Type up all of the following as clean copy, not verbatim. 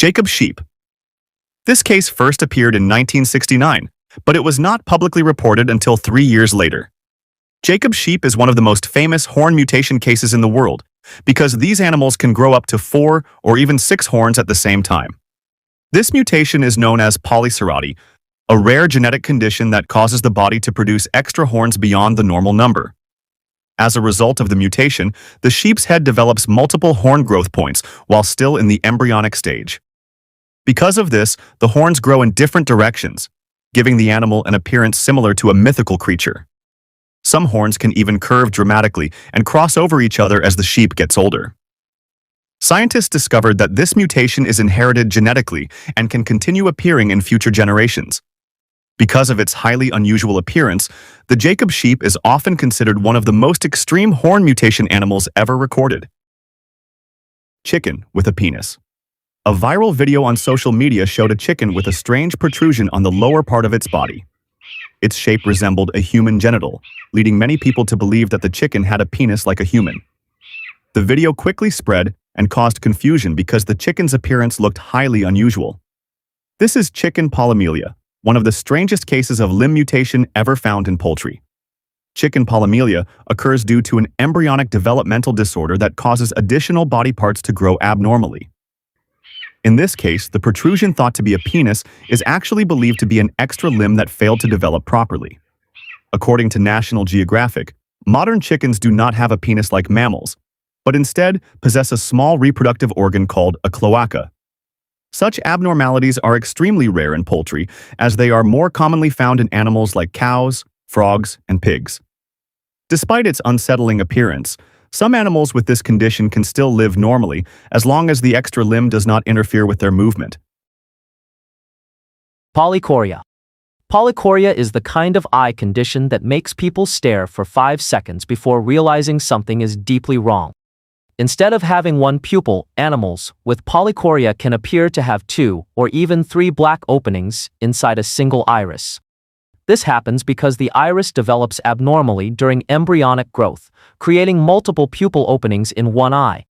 Jacob sheep. This case first appeared in 1969, but it was not publicly reported until 3 years later. Jacob sheep is one of the most famous horn mutation cases in the world because these animals can grow up to 4 or even 6 horns at the same time. This mutation is known as polycerati, a rare genetic condition that causes the body to produce extra horns beyond the normal number. As a result of the mutation, the sheep's head develops multiple horn growth points while still in the embryonic stage. Because of this, the horns grow in different directions, giving the animal an appearance similar to a mythical creature. Some horns can even curve dramatically and cross over each other as the sheep gets older. Scientists discovered that this mutation is inherited genetically and can continue appearing in future generations. Because of its highly unusual appearance, the Jacob sheep is often considered one of the most extreme horn mutation animals ever recorded. Chicken with a penis. A viral video on social media showed a chicken with a strange protrusion on the lower part of its body. Its shape resembled a human genital, leading many people to believe that the chicken had a penis like a human. The video quickly spread and caused confusion because the chicken's appearance looked highly unusual. This is chicken polymelia, one of the strangest cases of limb mutation ever found in poultry. Chicken polymelia occurs due to an embryonic developmental disorder that causes additional body parts to grow abnormally. In this case, the protrusion thought to be a penis is actually believed to be an extra limb that failed to develop properly. According to National Geographic, modern chickens do not have a penis like mammals, but instead possess a small reproductive organ called a cloaca. Such abnormalities are extremely rare in poultry, as they are more commonly found in animals like cows, frogs, and pigs. Despite its unsettling appearance, some animals with this condition can still live normally as long as the extra limb does not interfere with their movement. Polychoria. Polychoria is the kind of eye condition that makes people stare for 5 seconds before realizing something is deeply wrong. Instead of having one pupil, animals with polychoria can appear to have 2 or even 3 black openings inside a single iris. This happens because the iris develops abnormally during embryonic growth, creating multiple pupil openings in one eye.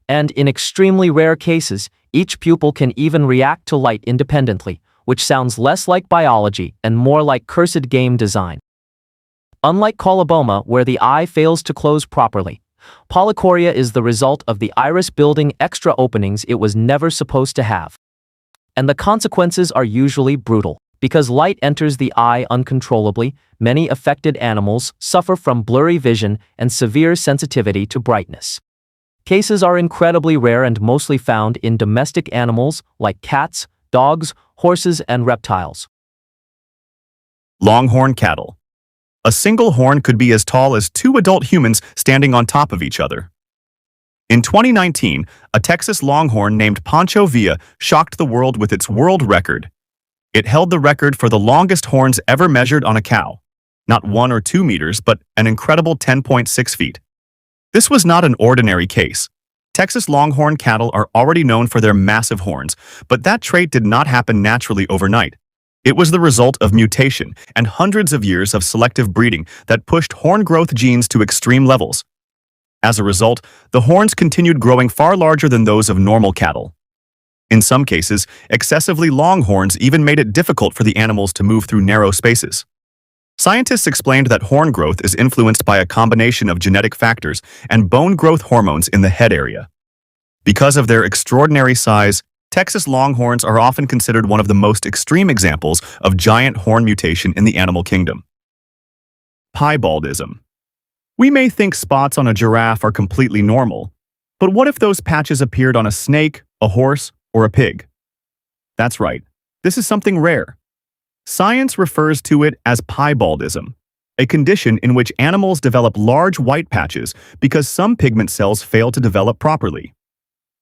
And in extremely rare cases, each pupil can even react to light independently, which sounds less like biology and more like cursed game design. Unlike coloboma, where the eye fails to close properly, polychoria is the result of the iris building extra openings it was never supposed to have. And the consequences are usually brutal. Because light enters the eye uncontrollably, many affected animals suffer from blurry vision and severe sensitivity to brightness. Cases are incredibly rare and mostly found in domestic animals like cats, dogs, horses, and reptiles. Longhorn cattle. A single horn could be as tall as 2 adult humans standing on top of each other. In 2019, a Texas longhorn named Pancho Villa shocked the world with its world record. It held the record for the longest horns ever measured on a cow. Not 1 or 2 meters, but an incredible 10.6 feet. This was not an ordinary case. Texas Longhorn cattle are already known for their massive horns, but that trait did not happen naturally overnight. It was the result of mutation and hundreds of years of selective breeding that pushed horn growth genes to extreme levels. As a result, the horns continued growing far larger than those of normal cattle. In some cases, excessively long horns even made it difficult for the animals to move through narrow spaces. Scientists explained that horn growth is influenced by a combination of genetic factors and bone growth hormones in the head area. Because of their extraordinary size, Texas Longhorns are often considered one of the most extreme examples of giant horn mutation in the animal kingdom. Piebaldism. We may think spots on a giraffe are completely normal, but what if those patches appeared on a snake, a horse, or a pig? That's right, this is something rare. Science refers to it as piebaldism, a condition in which animals develop large white patches because some pigment cells fail to develop properly.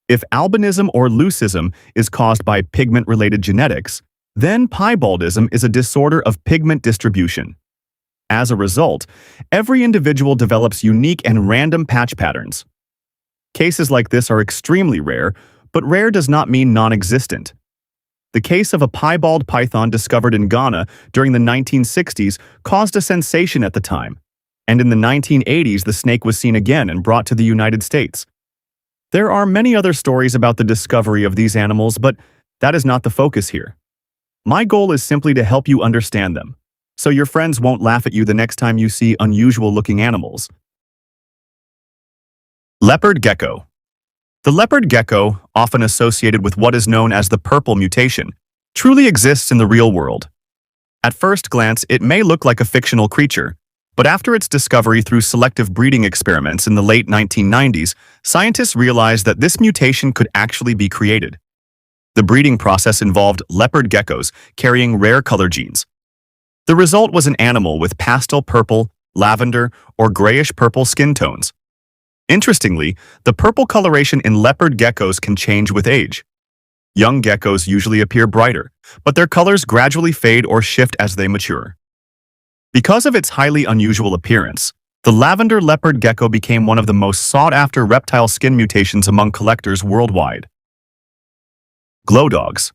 If albinism or leucism is caused by pigment-related genetics, then piebaldism is a disorder of pigment distribution. As a result, every individual develops unique and random patch patterns. Cases like this are extremely rare, but rare does not mean non-existent. The case of a piebald python discovered in Ghana during the 1960s caused a sensation at the time, and in the 1980s the snake was seen again and brought to the United States. There are many other stories about the discovery of these animals, but that is not the focus here. My goal is simply to help you understand them, so your friends won't laugh at you the next time you see unusual-looking animals. Leopard gecko. The leopard gecko, often associated with what is known as the purple mutation, truly exists in the real world. At first glance, it may look like a fictional creature, but after its discovery through selective breeding experiments in the late 1990s, scientists realized that this mutation could actually be created. The breeding process involved leopard geckos carrying rare color genes. The result was an animal with pastel purple, lavender, or grayish-purple skin tones. Interestingly, the purple coloration in leopard geckos can change with age. Young geckos usually appear brighter, but their colors gradually fade or shift as they mature. Because of its highly unusual appearance, the lavender leopard gecko became one of the most sought-after reptile skin mutations among collectors worldwide. Glow dogs.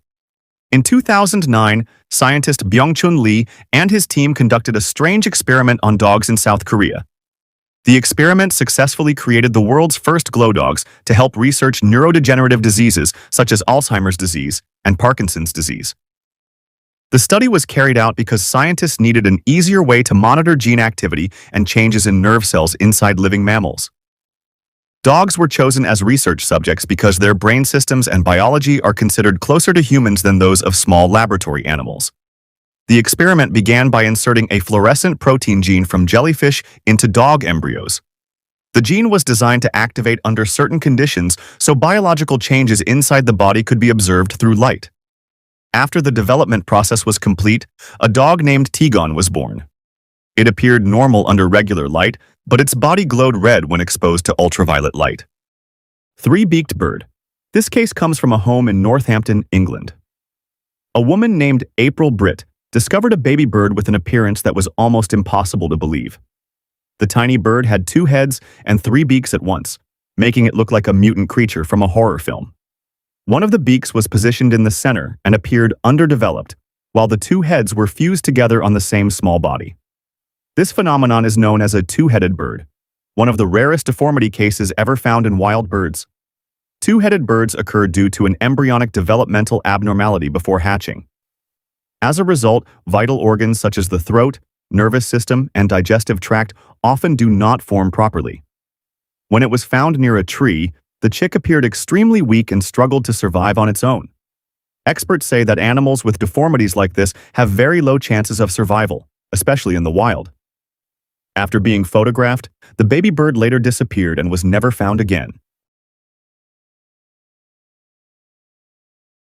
In 2009, scientist Byung-Chun Lee and his team conducted a strange experiment on dogs in South Korea. The experiment successfully created the world's first glow dogs to help research neurodegenerative diseases such as Alzheimer's disease and Parkinson's disease. The study was carried out because scientists needed an easier way to monitor gene activity and changes in nerve cells inside living mammals. Dogs were chosen as research subjects because their brain systems and biology are considered closer to humans than those of small laboratory animals. The experiment began by inserting a fluorescent protein gene from jellyfish into dog embryos. The gene was designed to activate under certain conditions so biological changes inside the body could be observed through light. After the development process was complete, a dog named Tigon was born. It appeared normal under regular light, but its body glowed red when exposed to ultraviolet light. Three-beaked bird. This case comes from a home in Northampton, England. A woman named April Britt discovered a baby bird with an appearance that was almost impossible to believe. The tiny bird had 2 heads and 3 beaks at once, making it look like a mutant creature from a horror film. One of the beaks was positioned in the center and appeared underdeveloped, while the 2 heads were fused together on the same small body. This phenomenon is known as a 2-headed bird, one of the rarest deformity cases ever found in wild birds. 2-headed birds occur due to an embryonic developmental abnormality before hatching. As a result, vital organs such as the throat, nervous system, and digestive tract often do not form properly. When it was found near a tree, the chick appeared extremely weak and struggled to survive on its own. Experts say that animals with deformities like this have very low chances of survival, especially in the wild. After being photographed, the baby bird later disappeared and was never found again.